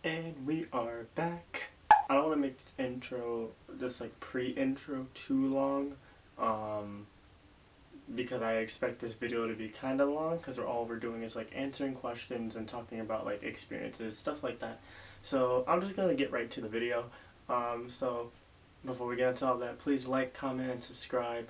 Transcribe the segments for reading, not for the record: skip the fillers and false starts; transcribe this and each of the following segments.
And we are back. I don't want to make this intro, this like pre-intro too long, because I expect this video to be kind of long, because all we're doing is like answering questions and talking about like experiences, stuff like that. So I'm just gonna get right to the video. So before we get into all that, please like, comment, and subscribe.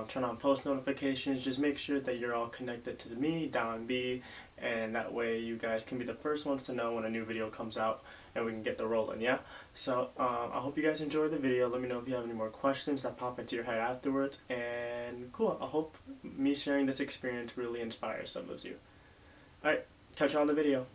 Turn on post notifications. Just make sure that you're all connected to me, Don B, and that way you guys can be the first ones to know when a new video comes out and we can get the rolling, yeah? So I hope you guys enjoyed the video. Let me know if you have any more questions that pop into your head afterwards, and cool, I hope me sharing this experience really inspires some of you. Alright, catch you on the video.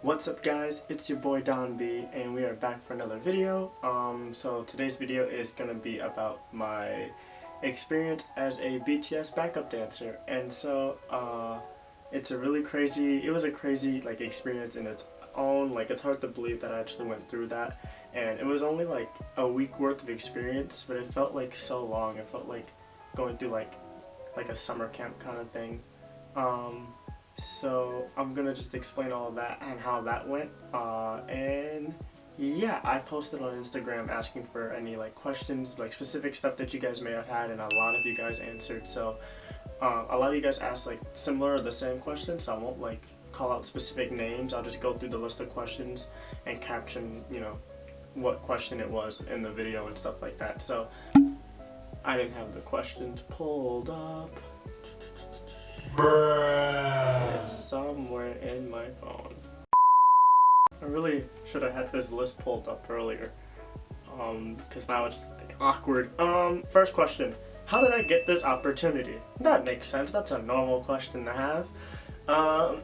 What's up guys, it's your boy Don B, and we are back for another video. So today's video is gonna be about my experience as a BTS backup dancer, and so it was a crazy like experience in its own. Like, it's hard to believe that I actually went through that, and it was only like a week worth of experience, but it felt like so long. It felt like going through like a summer camp kind of thing. So I'm gonna just explain all of that and how that went, and yeah, I posted on Instagram asking for any like questions, like specific stuff that you guys may have had, and a lot of you guys answered. So a lot of you guys asked like similar or the same questions, so I won't like call out specific names. I'll just go through the list of questions and caption, you know, what question it was in the video and stuff like that. So I didn't have the questions pulled up. It's somewhere in my phone. I really should have had this list pulled up earlier, because now it's like awkward. First question: how did I get this opportunity? That makes sense. That's a normal question to have. Oh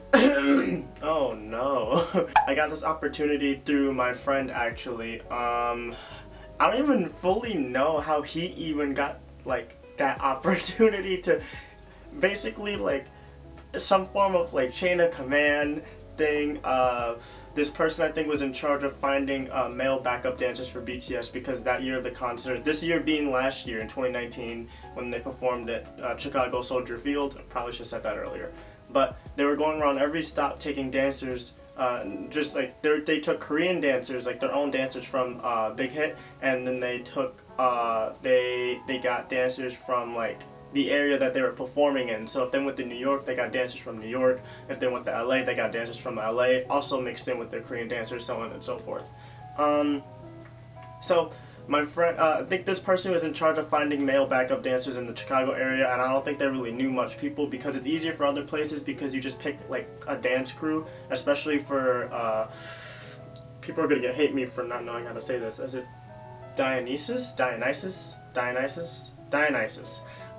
no. I got this opportunity through my friend, actually. I don't even fully know how he even got like that opportunity to basically like some form of like chain of command thing. This person I think was in charge of finding male backup dancers for BTS, because that year of the concert, this year being last year in 2019 when they performed at Chicago Soldier Field, I probably should have said that earlier, but they were going around every stop taking dancers, just like they took Korean dancers, like their own dancers from Big Hit, and then they took they got dancers from like the area that they were performing in. So if they went to New York, they got dancers from New York. If they went to LA, they got dancers from LA, also mixed in with their Korean dancers, so on and so forth. So my friend, I think this person was in charge of finding male backup dancers in the Chicago area, and I don't think they really knew much people, because it's easier for other places because you just pick like a dance crew, especially for people are gonna hate me for not knowing how to say this. Is it Dionysus?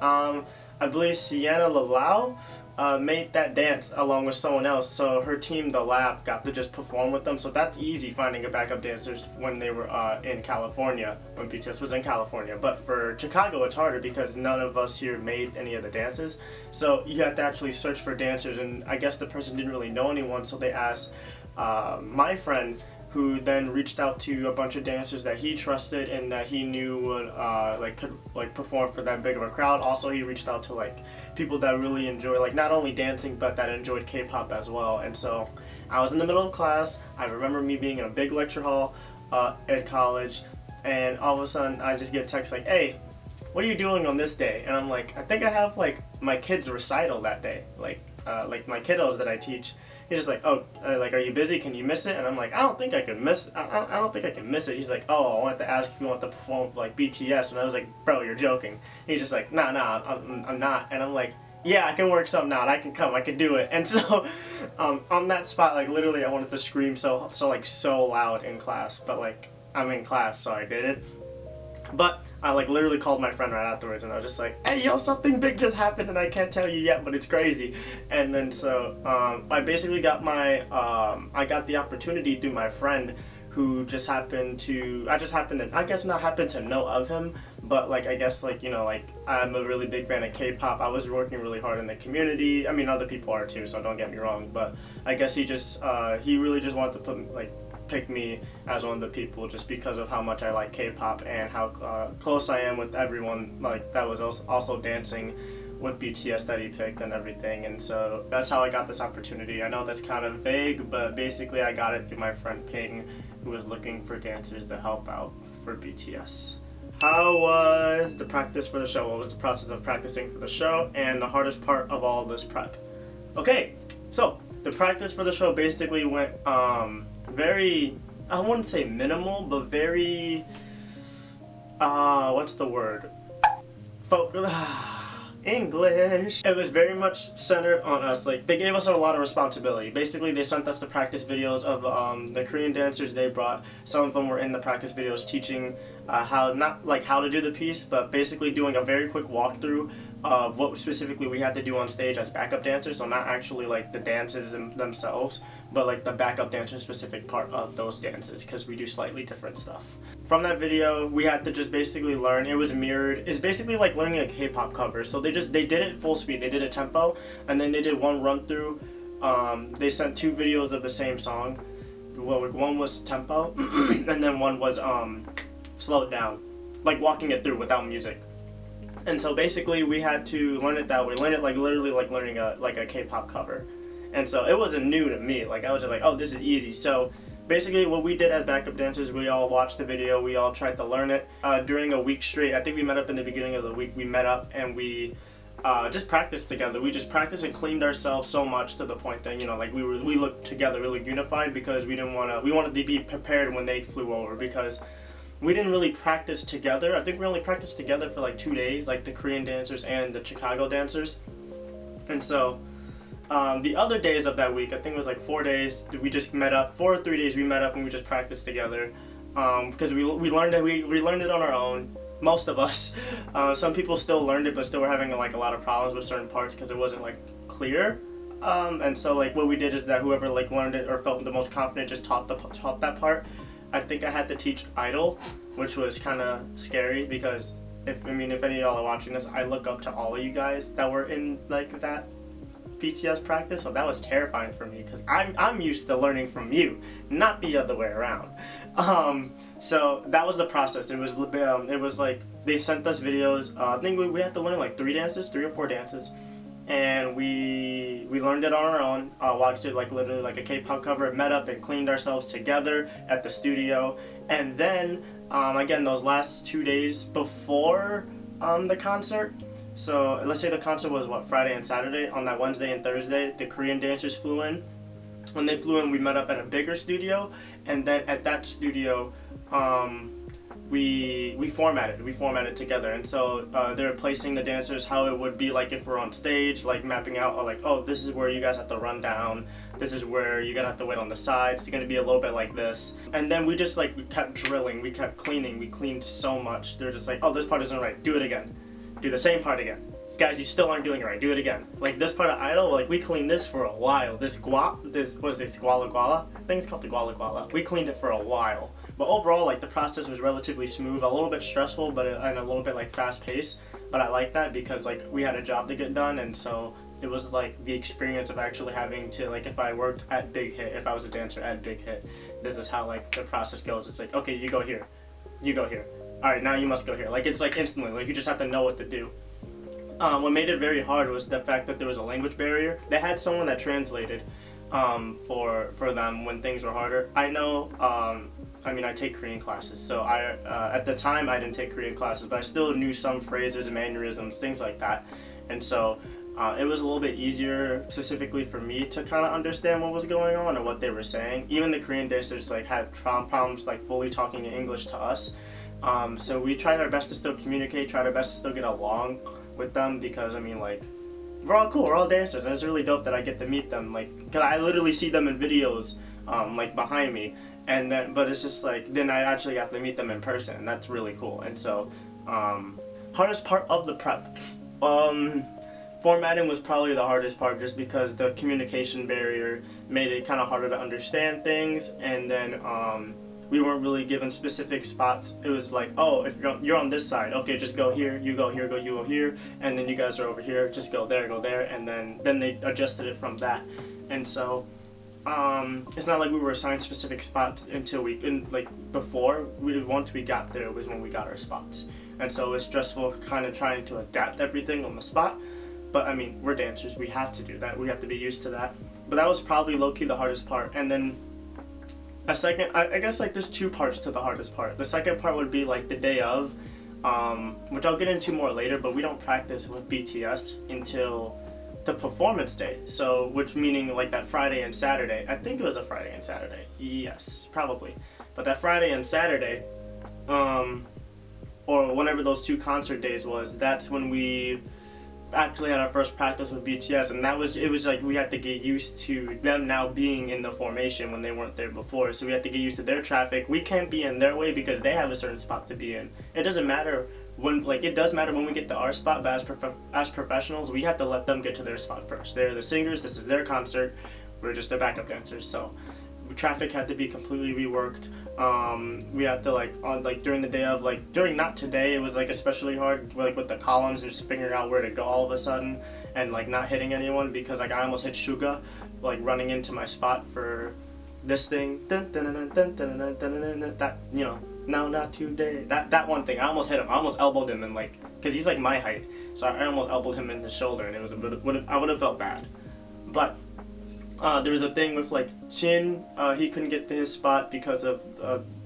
I believe Sienna Lalau made that dance along with someone else, so her team, The Lab, got to just perform with them. So that's easy, finding a backup dancers when they were in California, when BTS was in California. But for Chicago, it's harder because none of us here made any of the dances. So you have to actually search for dancers, and I guess the person didn't really know anyone, so they asked my friend, who then reached out to a bunch of dancers that he trusted and that he knew would could perform for that big of a crowd. Also, he reached out to like people that really enjoy like not only dancing but that enjoyed K-pop as well. And so I was in the middle of class. I remember me being in a big lecture hall at college, and all of a sudden I just get a text like, "Hey, what are you doing on this day?" And I'm like, "I think I have like my kids' recital that day, like my kiddos that I teach." He's just like, "Oh, like, are you busy? Can you miss it?" And I'm like, "I don't think I can miss. I don't think I can miss it." He's like, "Oh, I wanted to ask if you want to perform for like BTS," and I was like, "Bro, you're joking." And he's just like, "Nah, I'm not." And I'm like, "Yeah, I can work something out. I can come. I can do it." And so, on that spot, like literally, I wanted to scream so loud in class, but like I'm in class, so I didn't. But I like literally called my friend right afterwards, and I was just like, "Hey, yo, something big just happened, and I can't tell you yet, but it's crazy." And then so I basically got my I got the opportunity through my friend, who just happened to not happen to know of him, but like I guess like, you know, like I'm a really big fan of K-pop. I was working really hard in the community. I mean, other people are too, so don't get me wrong. But I guess he really just wanted to pick me as one of the people just because of how much I like K-pop and how close I am with everyone like that was also dancing with BTS that he picked and everything, and so that's how I got this opportunity. I know that's kind of vague, but basically I got it through my friend Ping, who was looking for dancers to help out for BTS. How was the practice for the show? What was the process of practicing for the show and the hardest part of all this prep? Okay, so the practice for the show basically went very, I wouldn't say minimal, but very, what's the word? English. It was very much centered on us. Like, they gave us a lot of responsibility. Basically, they sent us the practice videos of the Korean dancers they brought. Some of them were in the practice videos teaching how to do the piece, but basically doing a very quick walkthrough of what specifically we had to do on stage as backup dancers. So not actually like the dances themselves, but like the backup dancer specific part of those dances, because we do slightly different stuff. From that video, we had to just basically learn. It was mirrored. It's basically like learning a K-pop cover. So they did it full speed. They did a tempo, and then they did one run through. They sent 2 videos of the same song. Well, one was tempo, and then one was slowed down, like walking it through without music. And so basically we had to learn it that way. Learn it like literally like learning a K-pop cover. And so it wasn't new to me. Like, I was just like, oh, this is easy. So basically what we did as backup dancers, we all watched the video, we all tried to learn it. During a week straight, I think we met up in the beginning of the week, we met up and we just practiced together. We just practiced and cleaned ourselves so much to the point that, you know, like we looked together, really unified, because we wanted to be prepared when they flew over, because we didn't really practice together. I think we only practiced together for like 2 days, like the Korean dancers and the Chicago dancers. And so the other days of that week, I think it was like 4 days, we just met up. 4 or 3 days we met up and we just practiced together, because we learned it. We learned it on our own. Most of us. Some people still learned it, but still were having like a lot of problems with certain parts because it wasn't like clear. And so like what we did is that whoever like learned it or felt the most confident just taught that part. I think I had to teach idol, which was kind of scary, because if any of y'all are watching this, I look up to all of you guys that were in like that BTS practice, so that was terrifying for me, because I'm used to learning from you, not the other way around. So that was the process. It was like they sent us videos. I think we had to learn like 3 or 4 dances, and we learned it on our own. Watched it like literally like a K-pop cover. Met up and cleaned ourselves together at the studio, and then again those last 2 days before the concert. So let's say the concert was Friday and Saturday. On that Wednesday and Thursday, the Korean dancers flew in. When they flew in, we met up at a bigger studio, and then at that studio, we formatted together. And so they're placing the dancers how it would be like if we're on stage, like mapping out like, oh, this is where you guys have to run down, this is where you're gonna have to wait on the sides, it's gonna be a little bit like this. And then we kept drilling, we kept cleaning, we cleaned so much. They're just like, oh, this part isn't right, do it again. Do the same part again. Guys, you still aren't doing it right, do it again. Like this part of idol, like we cleaned this for a while. What is this, Guala Guala? I think it's called the Guala Guala. We cleaned it for a while. But overall, like the process was relatively smooth, a little bit stressful, but and a little bit like fast paced. But I like that because like we had a job to get done, and so it was like the experience of actually having to, like, if I worked at Big Hit, if I was a dancer at Big Hit, this is how like the process goes. It's like, okay, you go here, you go here. All right, now you must go here. Like it's like instantly, like you just have to know what to do. What made it very hard was the fact that there was a language barrier. They had someone that translated for them when things were harder. I know, I take Korean classes, so at the time I didn't take Korean classes, but I still knew some phrases and mannerisms, things like that. And so it was a little bit easier specifically for me to kind of understand what was going on or what they were saying. Even the Korean dancers like had problems like fully talking in English to us. So we tried our best to still communicate, tried our best to still get along with them, because like we're all cool, we're all dancers, and it's really dope that I get to meet them, like, cause I literally see them in videos like behind me, and then but it's just like then I actually got to meet them in person, and that's really cool. And so hardest part of the prep, formatting was probably the hardest part, just because the communication barrier made it kind of harder to understand things, and then we weren't really given specific spots. It was like, oh, if you're on this side, okay, just go here, you go here, you go here, and then you guys are over here, just go there, and then they adjusted it from that. And so it's not like we were assigned specific spots until once we got there was when we got our spots. And so it was stressful kind of trying to adapt everything on the spot. But I mean, we're dancers, we have to do that, we have to be used to that. But that was probably low-key the hardest part. And then a second, I guess like there's two parts to the hardest part. The second part would be like the day of, which I'll get into more later, but we don't practice with BTS until the performance day. So, which meaning like that Friday and Saturday. I think it was a Friday and Saturday. Yes, probably. But that Friday and Saturday, or whenever those two concert days was, that's when we actually had our first practice with BTS, and it was like we had to get used to them now being in the formation when they weren't there before. So we had to get used to their traffic. We can't be in their way because they have a certain spot to be in. It doesn't matter when, like, it does matter when we get to our spot, but as professionals, we have to let them get to their spot first. They're the singers, this is their concert, we're just their backup dancers. So traffic had to be completely reworked. We had to like during the day of, like during not today, it was like especially hard like with the columns and just figuring out where to go all of a sudden and like not hitting anyone, because like I almost hit Suga like running into my spot for this thing, that, you know, no, not today, that one thing. I almost hit him. I almost elbowed him, and like, because he's like my height, so I almost elbowed him in the shoulder, and it was I would have felt bad. But there was a thing with like Chin, he couldn't get to his spot because of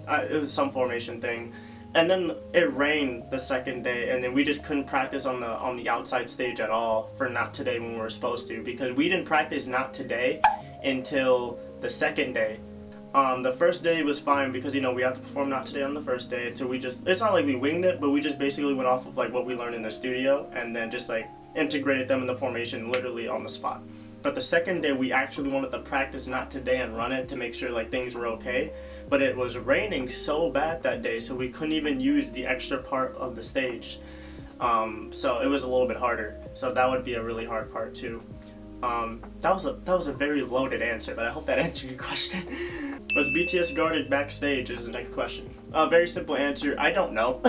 it was some formation thing, and then it rained the second day, and then we just couldn't practice on the outside stage at all for Not Today when we were supposed to, because we didn't practice Not Today until the second day. The first day was fine because, you know, we had to perform Not Today on the first day, and so it's not like we winged it, but we just basically went off of like what we learned in the studio and then just like integrated them in the formation literally on the spot. But the second day we actually wanted to practice Not Today and run it to make sure like things were okay, but it was raining so bad that day, so we couldn't even use the extra part of the stage. So it was a little bit harder, so that would be a really hard part too. That was a very loaded answer, but I hope that answered your question. Was BTS guarded backstage is the next question. Very simple answer, I don't know.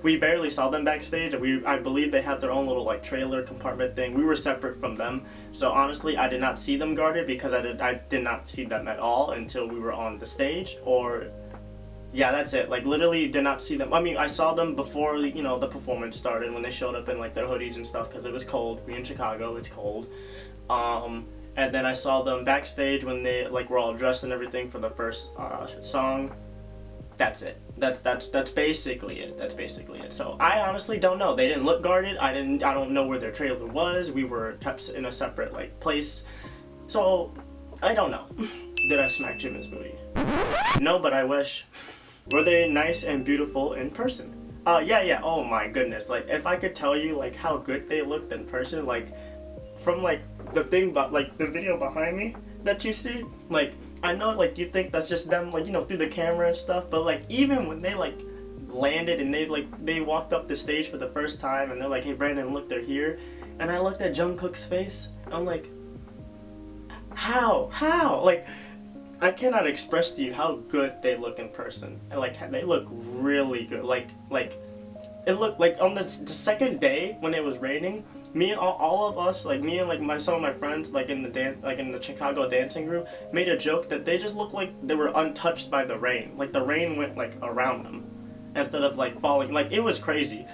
We barely saw them backstage. I believe they had their own little like trailer compartment thing. We were separate from them. So honestly, I did not see them guarded because I did not see them at all until we were on the stage. Or, yeah, that's it. Like literally did not see them. I mean, I saw them before, you know, the performance started when they showed up in like their hoodies and stuff because it was cold. We in Chicago, it's cold. And then I saw them backstage when they like were all dressed and everything for the first song. That's it. That's basically it. That's basically it. So I honestly don't know. They didn't look guarded. I don't know where their trailer was. We were kept in a separate like place. So I don't know. Did I smack Jimin's booty? No, but I wish. Were they nice and beautiful in person? Yeah. Oh my goodness. Like if I could tell you like how good they looked in person, like from like the thing, but like the video behind me that you see, like I know like you think that's just them like, you know, through the camera and stuff, but like even when they like landed and they walked up the stage for the first time and they're like, hey Brandon, look, they're here, and I looked at Jungkook's face, I'm like, how like I cannot express to you how good they look in person. And like they look really good. Like it looked like on the second day when it was raining, me and all of us, like me and like some of my friends, like in the Chicago dancing group, made a joke that they just looked like they were untouched by the rain. Like the rain went like around them instead of like falling. Like it was crazy.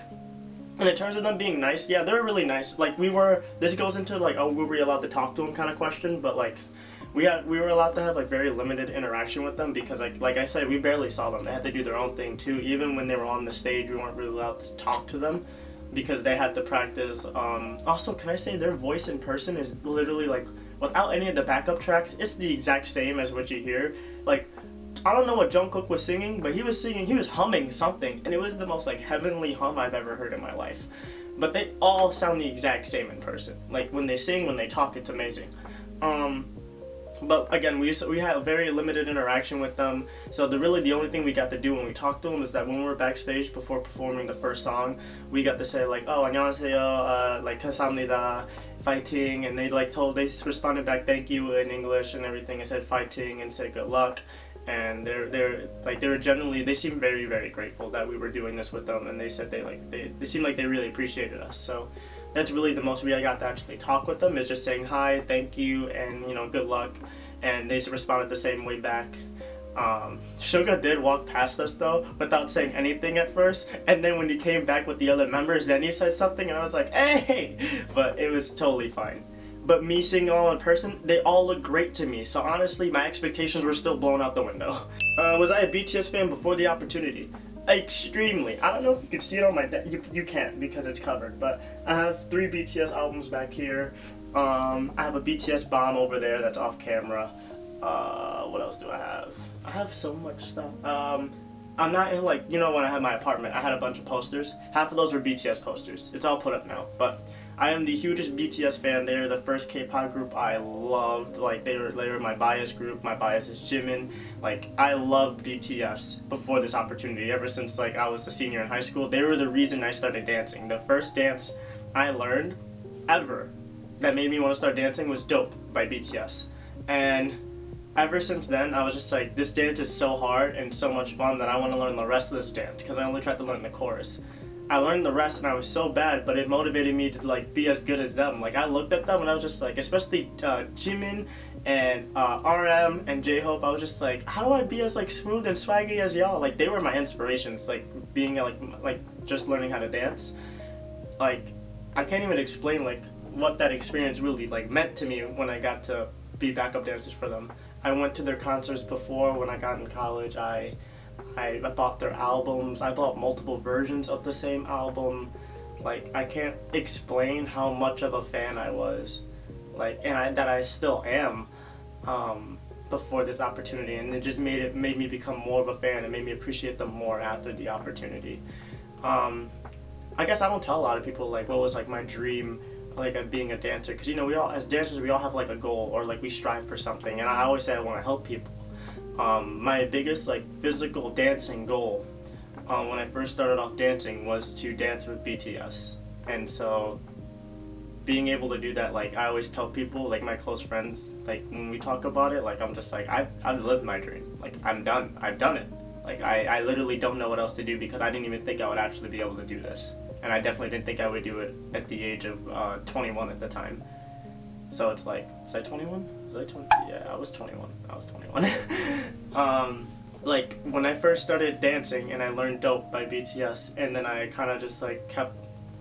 And in terms of them being nice, yeah, they're really nice. Like this goes into like, oh, were we allowed to talk to them kind of question, but like we were allowed to have like very limited interaction with them because like I said, we barely saw them. They had to do their own thing too. Even when they were on the stage, we weren't really allowed to talk to them because they had to practice. Also, can I say their voice in person is literally like, without any of the backup tracks, it's the exact same as what you hear. Like, I don't know what Jungkook was singing, but he was humming something, and it was the most like heavenly hum I've ever heard in my life. But they all sound the exact same in person. Like when they sing, when they talk, it's amazing. But again, we had a very limited interaction with them, so the only thing we got to do when we talked to them is that when we were backstage before performing the first song, we got to say like, oh, 안녕하세요, like 감사합니다, fighting, and they responded back thank you in English and everything, and said fighting and said good luck, and they seemed very, very grateful that we were doing this with them, and they said they seemed like they really appreciated us. So that's really the most we got to actually talk with them, is just saying hi, thank you, and you know, good luck, and they responded the same way back. Suga did walk past us though without saying anything at first, and then when he came back with the other members, then he said something, and I was like, hey! But it was totally fine. But me seeing it all in person, they all look great to me, so honestly my expectations were still blown out the window. Was I a BTS fan before the opportunity? Extremely. I don't know if you can see it on my desk. You can't because it's covered, but I have 3 BTS albums back here. I have a BTS bomb over there that's off camera. What else do I have? I have so much stuff. I'm not in, like, you know, when I had my apartment, I had a bunch of posters. Half of those were BTS posters. It's all put up now, but I am the hugest BTS fan. They were the first K-pop group I loved. Like, they were my bias group. My bias is Jimin. Like, I loved BTS before this opportunity. Ever since, like, I was a senior in high school, they were the reason I started dancing. The first dance I learned ever that made me want to start dancing was Dope by BTS. And ever since then, I was just like, this dance is so hard and so much fun that I want to learn the rest of this dance, because I only tried to learn the chorus. I learned the rest and I was so bad, but it motivated me to, like, be as good as them. Like, I looked at them and I was just like, especially Jimin and RM and J-Hope, I was just like, how do I be as, like, smooth and swaggy as y'all? Like, they were my inspirations, like, being like just learning how to dance. Like, I can't even explain, like, what that experience really, like, meant to me when I got to be backup dancers for them. I went to their concerts before when I got in college. I bought their albums. I bought multiple versions of the same album. Like, I can't explain how much of a fan I was, like, and that I still am, before this opportunity, and it just made me become more of a fan. It made me appreciate them more after the opportunity. I guess I don't tell a lot of people, like, what was, like, my dream, like, of being a dancer, because, you know, we all, as dancers, we all have, like, a goal, or, like, we strive for something, and I always say I want to help people. My biggest, like, physical dancing goal when I first started off dancing was to dance with BTS. And so being able to do that, like, I always tell people, like, my close friends, like, when we talk about it, like, I'm just like, I've lived my dream. Like, I'm done. I've done it. Like, I literally don't know what else to do, because I didn't even think I would actually be able to do this. And I definitely didn't think I would do it at the age of 21 at the time. So it's like, was I 21? Was I 20? Yeah, I was 21. I was 21. Like, when I first started dancing and I learned Dope by BTS, and then I kind of just, like, kept,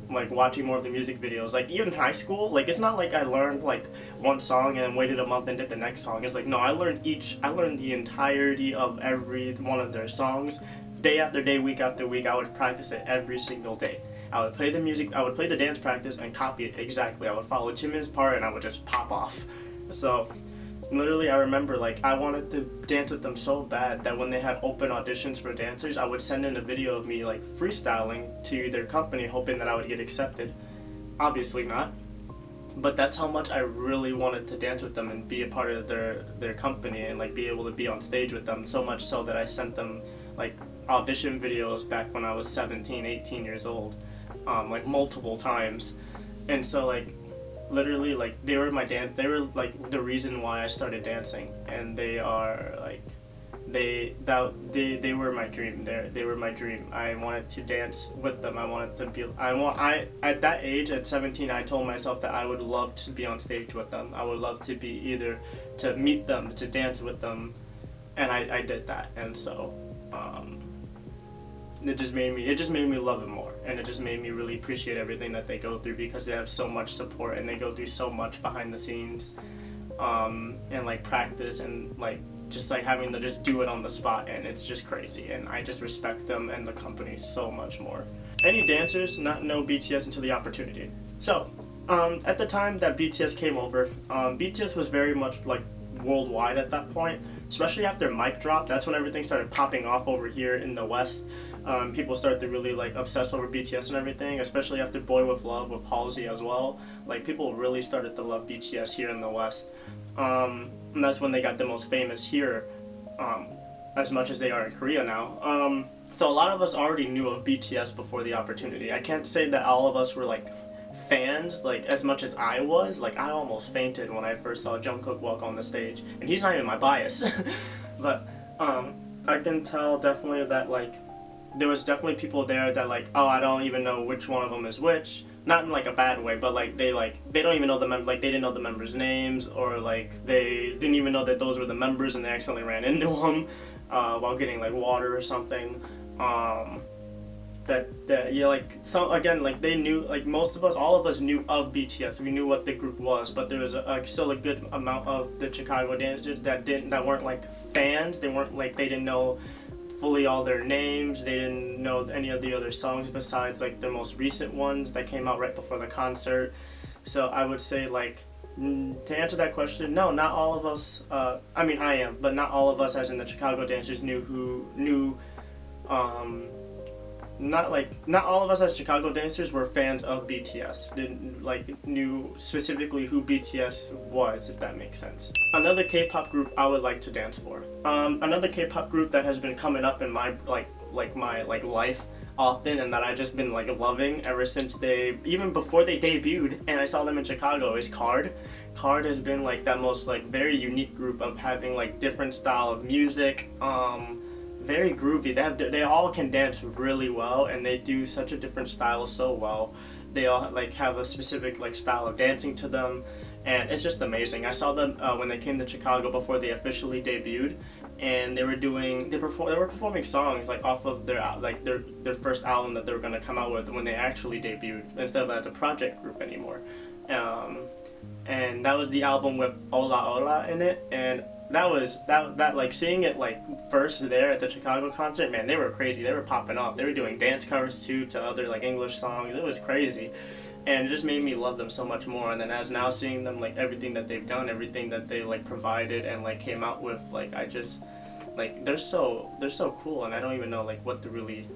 like, watching more of the music videos. Like, even in high school, like, it's not like I learned, like, one song and then waited a month and did the next song. It's like, no, I learned the entirety of every one of their songs. Day after day, week after week, I would practice it every single day. I would play the music, I would play the dance practice and copy it exactly. I would follow Jimin's part and I would just pop off. So, literally, I remember, like, I wanted to dance with them so bad that when they had open auditions for dancers, I would send in a video of me, like, freestyling to their company, hoping that I would get accepted. Obviously not. But that's how much I really wanted to dance with them and be a part of their company and, like, be able to be on stage with them, so much so that I sent them, like, audition videos back when I was 17, 18 years old, like, multiple times. And so, like, literally, like, they were like the reason why I started dancing, and they are, like, they were my dream. They were my dream. I wanted to dance with them. I wanted to be, at that age, at 17, I told myself that I would love to be on stage with them. I would love to be either to meet them, to dance with them, and I did that. And so it just made me love it more, and it just made me really appreciate everything that they go through, because they have so much support and they go through so much behind the scenes, and, like, practice and, like, just, like, having to just do it on the spot, and it's just crazy, and I just respect them and the company so much more. Any dancers not know BTS until the opportunity? So at the time that BTS came over, BTS was very much, like, worldwide at that point, especially after Mic Drop. That's when everything started popping off over here in the West. People started to really, like, obsess over BTS and everything, especially after Boy With Love with Halsey as well. Like, people really started to love BTS here in the West, and that's when they got the most famous here, as much as they are in Korea now. So a lot of us already knew of BTS before the opportunity. I can't say that all of us were, like, fans, like, as much as I was. Like, I almost fainted when I first saw Jungkook walk on the stage, and he's not even my bias. But I can tell definitely that, like, there was definitely people there that, like, oh, I don't even know which one of them is which. Not in, like, a bad way, but, like, they don't even know they didn't know the members' names, or, like, they didn't even know that those were the members and they accidentally ran into them. while getting like water or something. Um, that yeah, like some again, like they knew, like most of us, all of us knew of BTS. We knew what the group was, but there was still a good amount of the Chicago dancers that weren't like fans. They weren't like, they didn't know fully all their names. They didn't know any of the other songs besides like the most recent ones that came out right before the concert. So I would say, like, to answer that question, no, not all of us. I mean, I am, but not all of us, as in the Chicago dancers, knew. Um, not all of us as Chicago dancers were fans of BTS. Didn't like knew specifically who BTS was, if that makes sense. Another K-pop group I would like to dance for. Another K-pop group that has been coming up in my my life often, and that I just been like loving ever since even before they debuted and I saw them in Chicago, is KARD. KARD has been like that most like very unique group of having like different style of music. Very groovy. They all can dance really well, and they do such a different style so well. They all like have a specific like style of dancing to them, and it's just amazing. I saw them when they came to Chicago before they officially debuted, and they were performing songs like off of their first album that they were gonna come out with when they actually debuted, instead of as a project group anymore. And that was the album with Ola Ola in it, and that like seeing it like first there at the Chicago concert, man, they were crazy. They were popping off. They were doing dance covers too to other like English songs. It was crazy, and it just made me love them so much more. And then as now seeing them, like everything that they've done, everything that they like provided and like came out with, like I just like they're so cool, and I don't even know like what to really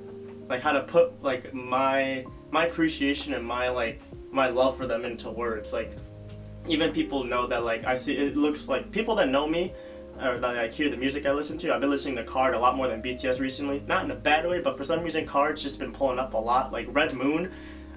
like how to put like my appreciation and my love for them into words. Like, even people know that, like, I see, it looks like people that know me or that like hear the music I listen to. I've been listening to KARD a lot more than BTS recently. Not in a bad way, but for some reason KARD's just been pulling up a lot. Like Red Moon,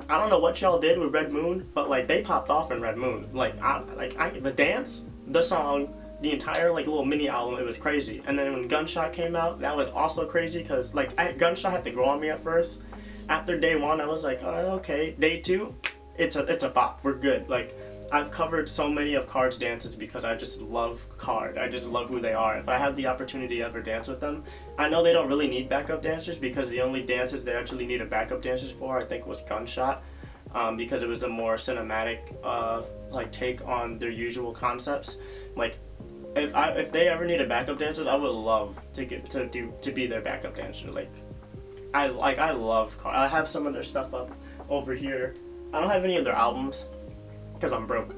I don't know what y'all did with Red Moon, but like they popped off in Red Moon. The dance, the song, the entire like little mini album, it was crazy. And then when Gunshot came out, that was also crazy because like Gunshot had to grow on me at first. After day one, I was like, oh, okay. Day two, it's a bop. We're good. Like, I've covered so many of KARD's dances because I just love KARD. I just love who they are. If I have the opportunity to ever dance with them, I know they don't really need backup dancers, because the only dances they actually needed backup dancers for, I think, was Gunshot, because it was a more cinematic like take on their usual concepts. Like, if they ever needed backup dancers, I would love to be their backup dancer. I love KARD. I have some of their stuff up over here. I don't have any of their albums because I'm broke,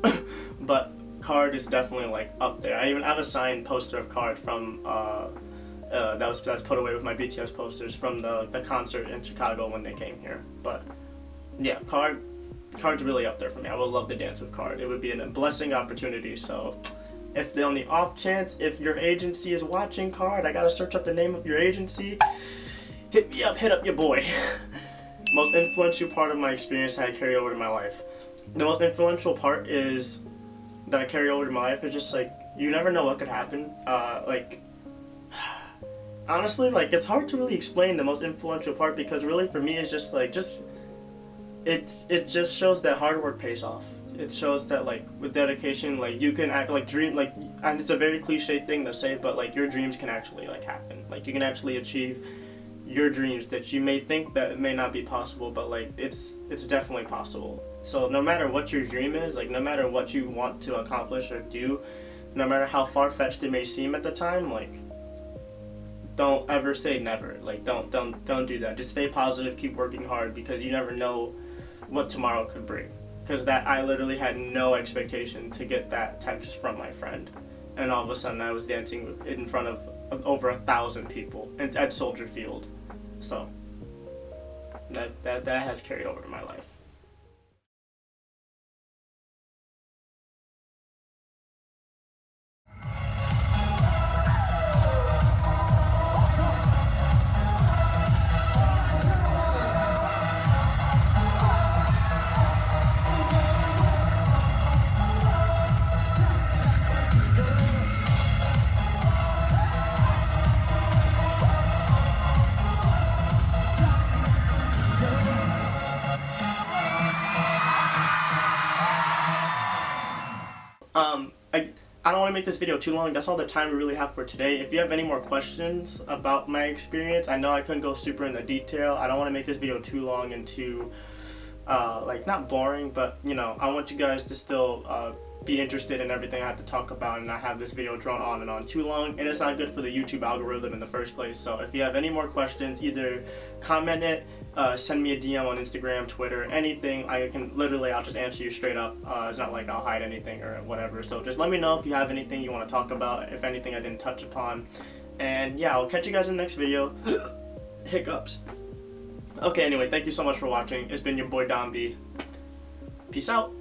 but KARD is definitely like up there. I even have a signed poster of KARD from that's put away with my BTS posters from the concert in Chicago when they came here. But yeah, KARD's really up there for me. I would love to dance with KARD. It would be a blessing opportunity. So if on the off chance, if your agency is watching KARD, I gotta search up the name of your agency. Hit me up, hit up your boy. Most influential part of my experience I carry over to my life. The most influential part is that I carry over to my life is just like, you never know what could happen. Like, honestly, like, it's hard to really explain the most influential part, because really for me it's just like, it just shows that hard work pays off. It shows that like with dedication, like you can act like dream, like, and it's a very cliche thing to say, but like your dreams can actually like happen. Like you can actually achieve your dreams that you may think that it may not be possible, but like it's definitely possible. So no matter what your dream is, like no matter what you want to accomplish or do, no matter how far-fetched it may seem at the time, like don't ever say never. Like don't do that. Just stay positive, keep working hard, because you never know what tomorrow could bring. Because I literally had no expectation to get that text from my friend, and all of a sudden I was dancing in front of over 1,000 people at Soldier Field. So that has carried over to my life. I I don't want to make this video too long. That's all the time we really have for today. If you have any more questions about my experience, I know I couldn't go super into detail. I don't want to make this video too long and too like not boring, but you know, I want you guys to still be interested in everything I have to talk about and not have this video drawn on and on too long, and it's not good for the YouTube algorithm in the first place. So if you have any more questions, either comment it, send me a DM on Instagram, Twitter, anything. I'll just answer you straight up. It's not like I'll hide anything or whatever. So just let me know if you have anything you want to talk about, if anything I didn't touch upon. And yeah, I'll catch you guys in the next video. Hiccups. Okay, anyway, thank you so much for watching. It's been your boy DonB. Peace out.